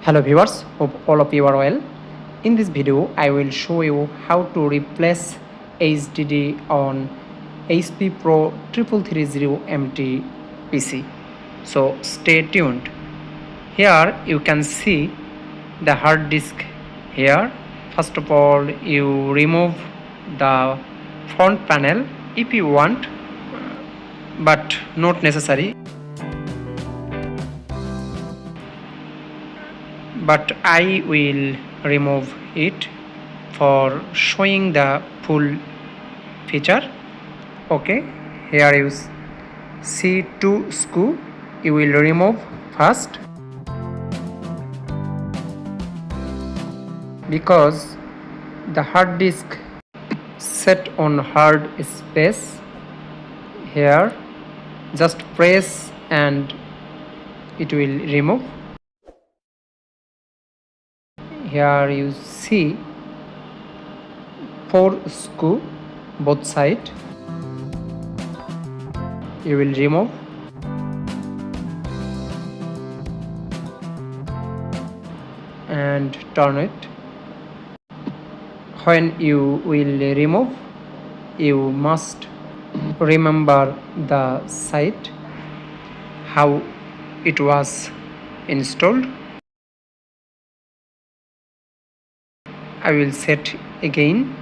Hello viewers, hope all of you are well. In this video, I will show you how to replace HDD on HP Pro 3330MT PC. So stay tuned. Here you can see the hard disk here. First of all, you remove the front panel if you want, but not necessary. But I will remove it for showing the full feature. Okay, here you see two screw. You will remove first because the hard disk set on hard space. Here just press and it will remove. Here you see 4 screw both side. You will remove and turn it. When you will remove, you must remember the site how it was installed. I will set again.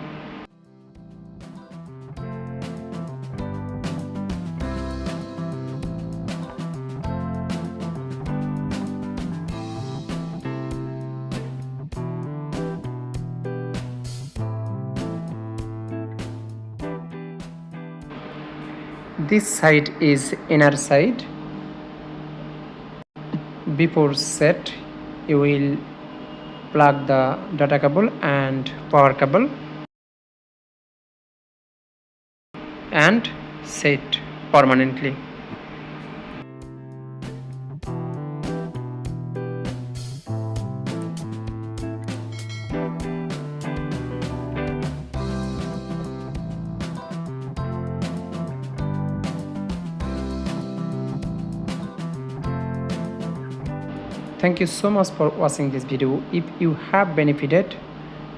This side is inner side. Before set, you will plug the data cable and power cable and set permanently. Thank you so much for watching this video. If you have benefited,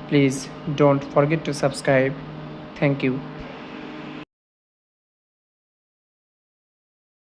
please don't forget to subscribe. Thank you.